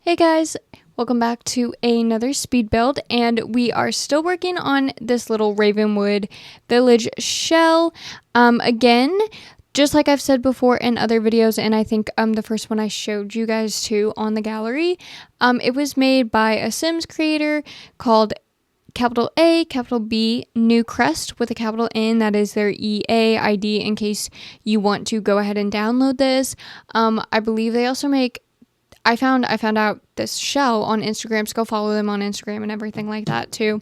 Hey guys, welcome back to another speed build, and we are still working on this little Ravenwood village shell. Again, just like I've said before in other videos, and I think the first one I showed you guys too on the gallery, it was made by a Sims creator called capital A, capital B, New Crest with a capital N. That is their EA ID in case you want to go ahead and download this. I believe they also make I found out this shell on Instagram, so go follow them on Instagram and everything like that too.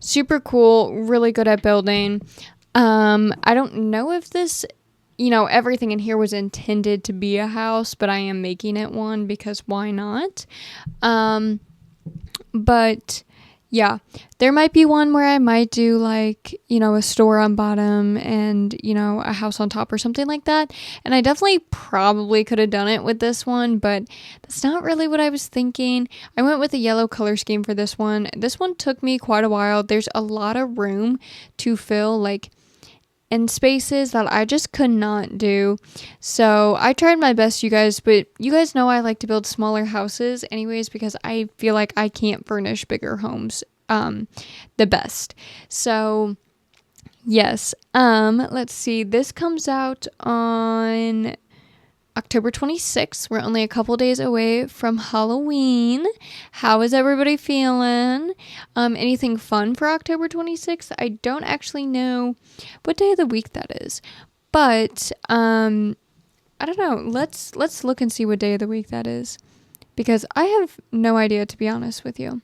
Super cool, really good at building. I don't know if this, everything in here was intended to be a house, but I am making it one because why not? But yeah, there might be one where I might do like, a store on bottom and, a house on top or something like that. And I definitely probably could have done it with this one, but that's not really what I was thinking. I went with a yellow color scheme for this one. This one took me quite a while. There's a lot of room to fill like in spaces that I just could not do. So I tried my best, you guys, but you guys know I like to build smaller houses anyways because I feel like I can't furnish bigger homes the best. So yes, let's see. This comes out on October 26th. We're only a couple days away from Halloween. How is everybody feeling? Anything fun for October 26th? I don't actually know what day of the week that is, but I don't know. Let's look and see what day of the week that is, because I have no idea, to be honest with you.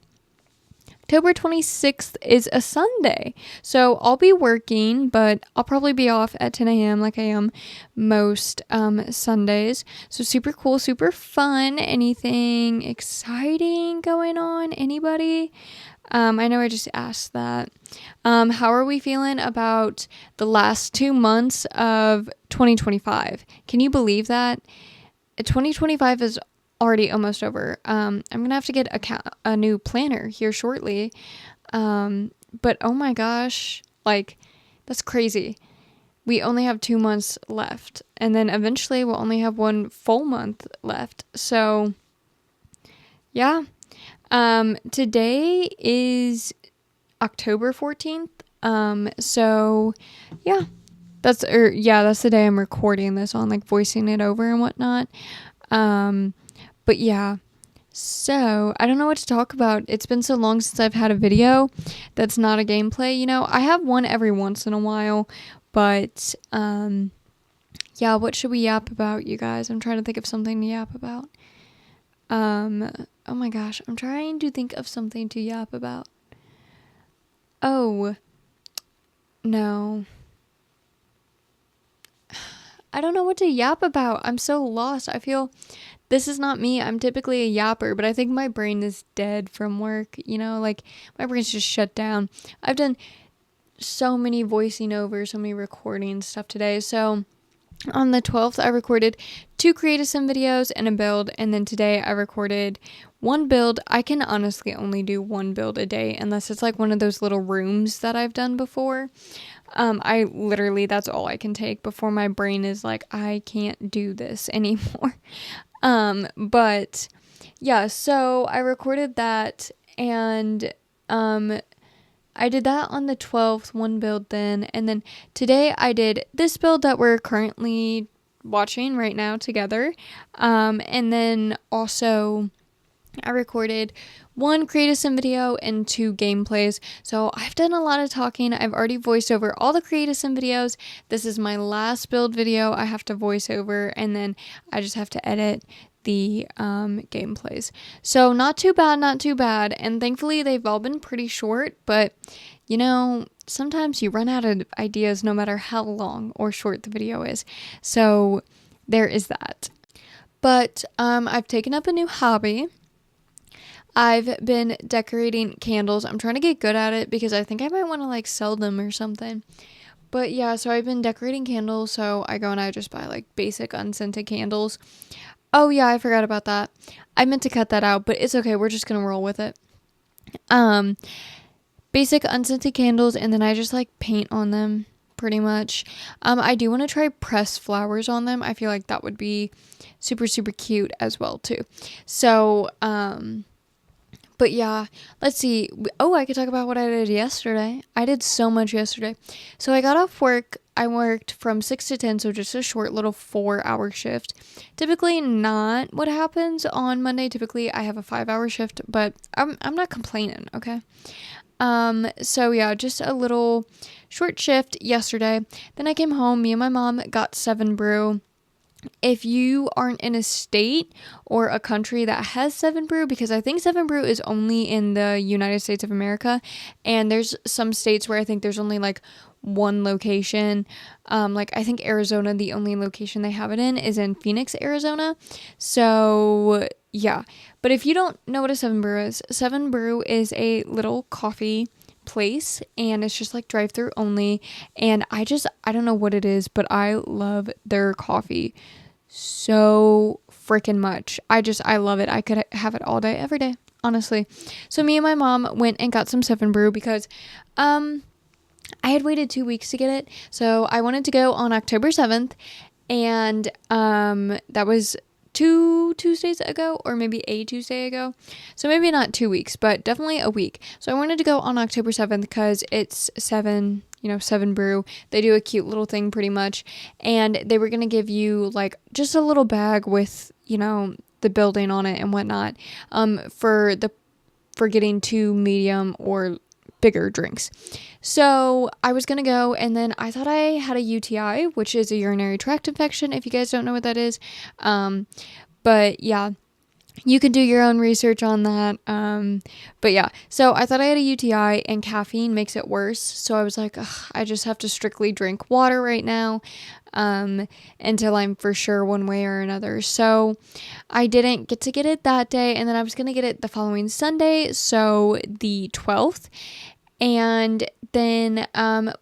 October 26th is a Sunday, so I'll be working, but I'll probably be off at 10 a.m. like I am most Sundays. So super cool, super fun. Anything exciting going on? Anybody? I know I just asked that. How are we feeling about the last 2 months of 2025? Can you believe that? 2025 is already almost over. I'm gonna have to get a new planner here shortly. But oh my gosh, like that's crazy. We only have 2 months left, and then eventually we'll only have 1 full month left. So yeah. Today is October 14th. So yeah. That's the day I'm recording this on, like voicing it over and whatnot. But yeah, so I don't know what to talk about. It's been so long since I've had a video that's not a gameplay. I have one every once in a while, but yeah, what should we yap about, you guys? I'm trying to think of something to yap about. Oh my gosh, I'm trying to think of something to yap about. Oh, no. I don't know what to yap about. I'm so lost. I feel this is not me. I'm typically a yapper, but I think my brain is dead from work, like my brain's just shut down. I've done so many voicing over, so many recording stuff today. So on the 12th, I recorded 2 creative sim videos and a build, and then today I recorded 1 build. I can honestly only do 1 build a day unless it's like one of those little rooms that I've done before. I literally, that's all I can take before my brain is like, I can't do this anymore. But yeah, so I recorded that, and I did that on the 12th, 1 build then, and then today I did this build that we're currently watching right now together, and then also I recorded 1 creative sim video and 2 gameplays. So I've done a lot of talking. I've already voiced over all the creative sim videos. This is my last build video I have to voice over, and then I just have to edit the gameplays. So not too bad. And thankfully they've all been pretty short, but sometimes you run out of ideas no matter how long or short the video is. So there is that. But I've taken up a new hobby. I've been decorating candles. I'm trying to get good at it because I think I might want to like sell them or something. But yeah, so I've been decorating candles. So I go and I just buy like basic unscented candles. Oh yeah, I forgot about that. I meant to cut that out, but it's okay. We're just going to roll with it. Basic unscented candles, and then I just like paint on them. pretty much. I do want to try pressed flowers on them. I feel like that would be super, super cute as well too. So, but yeah, let's see. Oh, I could talk about what I did yesterday. I did so much yesterday. So I got off work. I worked from 6 to 10, so just a short little 4-hour shift. Typically not what happens on Monday. Typically I have a 5-hour shift, but I'm not complaining, okay? So yeah, just a little short shift yesterday. Then I came home. Me and my mom got 7 Brew. If you aren't in a state or a country that has 7 Brew, because I think 7 Brew is only in the United States of America, and there's some states where I think there's only like one location. Like I think Arizona, the only location they have it in is in Phoenix, Arizona. So yeah, but if you don't know what a 7 Brew is, 7 Brew is a little coffee place, and it's just like drive through only, and I don't know what it is, but I love their coffee so freaking much. I love it. I could have it all day every day, honestly. So me and my mom went and got some 7 Brew because I had waited 2 weeks to get it, so I wanted to go on October 7th, and that was 2 Tuesdays ago, or maybe a Tuesday ago. So maybe not 2 weeks, but definitely a week. So I wanted to go on October 7th because it's 7 Brew. They do a cute little thing pretty much. And they were going to give you like just a little bag with, the building on it and whatnot, for getting 2 medium or bigger drinks. So I was gonna go, and then I thought I had a UTI, which is a urinary tract infection, if you guys don't know what that is. But yeah, you can do your own research on that. But yeah, so I thought I had a UTI, and caffeine makes it worse. So I was like, I just have to strictly drink water right now, until I'm for sure one way or another. So I didn't get to get it that day, and then I was going to get it the following Sunday, so the 12th. And then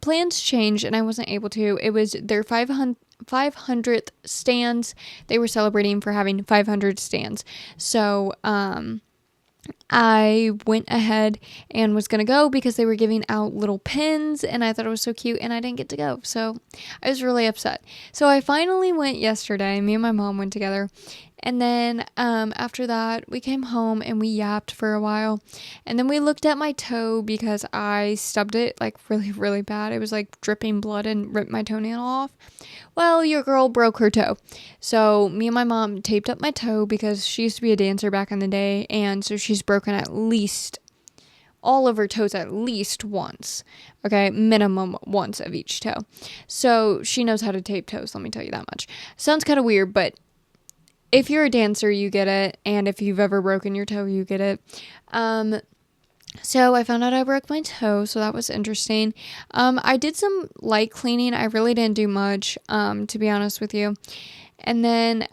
plans changed, and I wasn't able to. It was their 500th stands. They were celebrating for having 500 stands. So I went ahead and was going to go because they were giving out little pins, and I thought it was so cute, and I didn't get to go. So I was really upset. So I finally went yesterday. Me and my mom went together. And then after that, we came home and we yapped for a while. And then we looked at my toe because I stubbed it like really, really bad. It was like dripping blood and ripped my toenail off. Well, your girl broke her toe. So me and my mom taped up my toe because she used to be a dancer back in the day. And so she's broken at least all of her toes at least once. Okay, minimum once of each toe. So she knows how to tape toes, let me tell you that much. Sounds kind of weird, but if you're a dancer, you get it. And if you've ever broken your toe, you get it. So I found out I broke my toe, so that was interesting. I did some light cleaning. I really didn't do much, to be honest with you. And then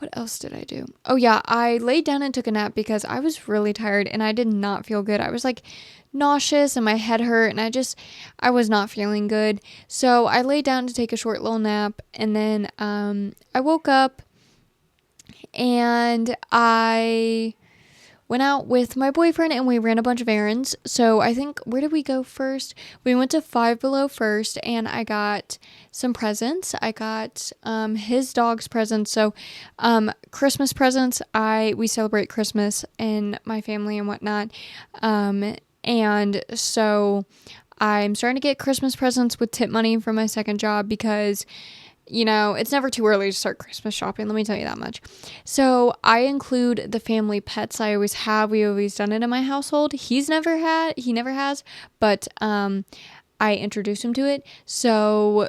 what else did I do? Oh yeah, I laid down and took a nap because I was really tired and I did not feel good. I was like nauseous and my head hurt, and I was not feeling good. So I laid down to take a short little nap, and then I woke up and I went out with my boyfriend and we ran a bunch of errands. So I think, where did we go first? We went to Five Below first, and I got some presents. I got his dog's presents. So Christmas presents. We celebrate Christmas in my family and whatnot. And so I'm starting to get Christmas presents with tip money from my second job because, it's never too early to start Christmas shopping. Let me tell you that much. So I include the family pets. I always have. We always done it in my household. He never has, but I introduced him to it. So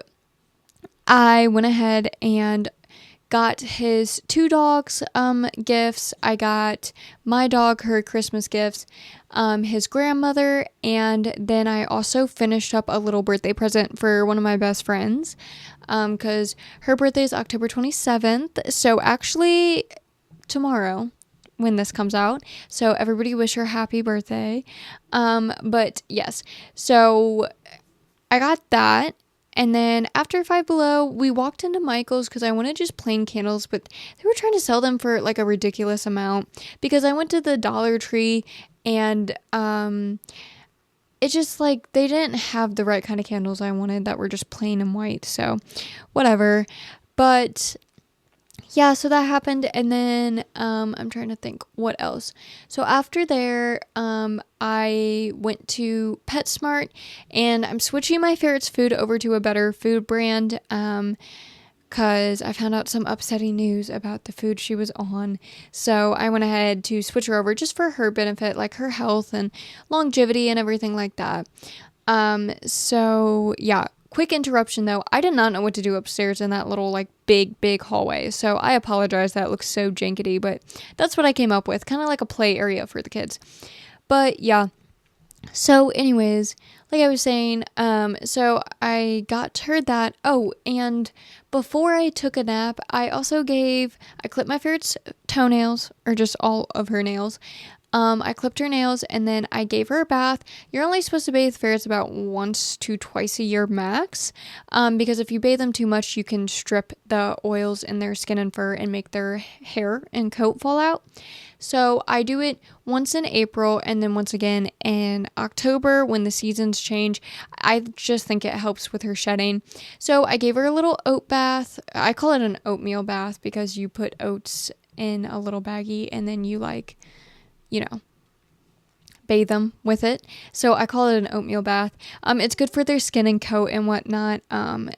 I went ahead and got his 2 dogs gifts. I got my dog her Christmas gifts, his grandmother, and then I also finished up a little birthday present for one of my best friends, because her birthday is October 27th. So actually tomorrow when this comes out. So everybody wish her happy birthday. But yes, so I got that. And then after Five Below, we walked into Michael's because I wanted just plain candles, but they were trying to sell them for like a ridiculous amount because I went to the Dollar Tree and it's just like they didn't have the right kind of candles I wanted that were just plain and white. So whatever. But yeah, so that happened. And then I'm trying to think what else. So after there, I went to PetSmart, and I'm switching my ferret's food over to a better food brand. Because I found out some upsetting news about the food she was on. So I went ahead to switch her over just for her benefit, like her health and longevity and everything like that. So yeah, quick interruption though. I did not know what to do upstairs in that little like big hallway. So I apologize. That looks so jankety, but that's what I came up with. Kind of like a play area for the kids. But yeah. So anyways, like I was saying, so I got her that. Oh, and before I took a nap, I clipped my ferret's toenails, or just all of her nails. I clipped her nails, and then I gave her a bath. You're only supposed to bathe ferrets about once to twice a year max, because if you bathe them too much, you can strip the oils in their skin and fur and make their hair and coat fall out. So I do it once in April and then once again in October when the seasons change. I just think it helps with her shedding. So I gave her a little oat bath. I call it an oatmeal bath because you put oats in a little baggie and then you bathe them with it. So I call it an oatmeal bath. It's good for their skin and coat and whatnot.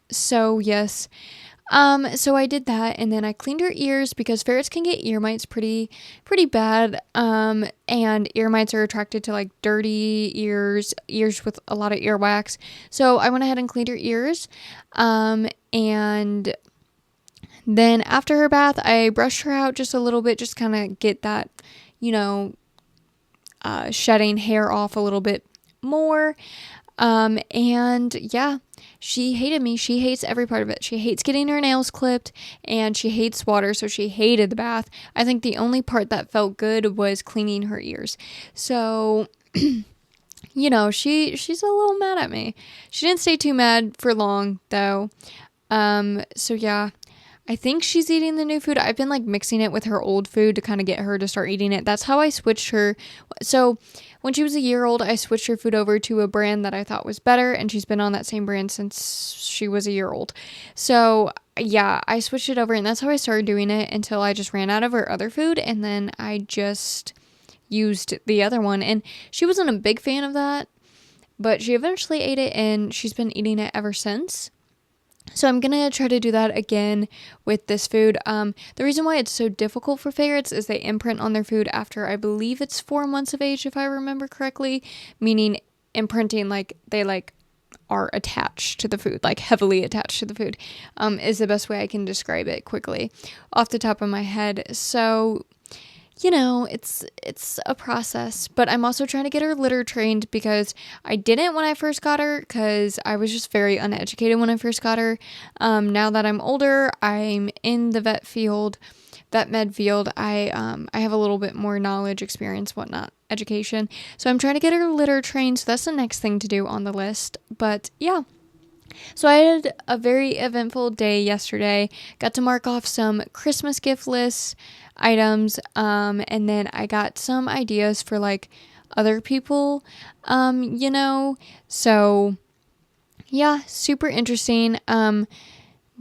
So yes. So I did that, and then I cleaned her ears because ferrets can get ear mites pretty bad. And ear mites are attracted to like dirty ears with a lot of earwax. So I went ahead and cleaned her ears. And then after her bath, I brushed her out just a little bit, just kind of get that, shedding hair off a little bit more. And yeah, she hated me. She hates every part of it. She hates getting her nails clipped, and she hates water, so she hated the bath. I think the only part that felt good was cleaning her ears. So, she's a little mad at me. She didn't stay too mad for long, though. So yeah. I think she's eating the new food. I've been like mixing it with her old food to kind of get her to start eating it. That's how I switched her. So when she was a year old, I switched her food over to a brand that I thought was better, and she's been on that same brand since she was a year old. So yeah, I switched it over, and that's how I started doing it until I just ran out of her other food, and then I just used the other one. And she wasn't a big fan of that, but she eventually ate it, and she's been eating it ever since. So I'm going to try to do that again with this food. The reason why it's so difficult for ferrets is they imprint on their food after, I believe it's 4 months of age, if I remember correctly, meaning imprinting like they like are attached to the food, like heavily attached to the food, is the best way I can describe it quickly off the top of my head. So it's a process, but I'm also trying to get her litter trained because I didn't when I first got her because I was just very uneducated when I first got her. Now that I'm older, I'm in the vet med field. I have a little bit more knowledge, experience, whatnot, education. So I'm trying to get her litter trained. So that's the next thing to do on the list. But yeah. So I had a very eventful day yesterday. Got to mark off some Christmas gift lists, items, and then I got some ideas for like other people, so yeah, super interesting.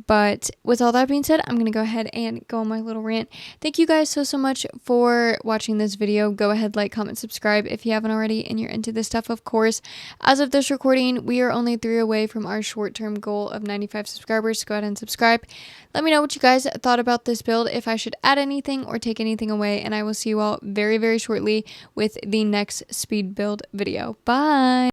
But with all that being said, I'm going to go ahead and go on my little rant. Thank you guys so much for watching this video. Go ahead, like, comment, subscribe if you haven't already and you're into this stuff, of course. As of this recording, we are only 3 away from our short-term goal of 95 subscribers. So go ahead and subscribe. Let me know what you guys thought about this build, if I should add anything or take anything away. And I will see you all very, very shortly with the next speed build video. Bye!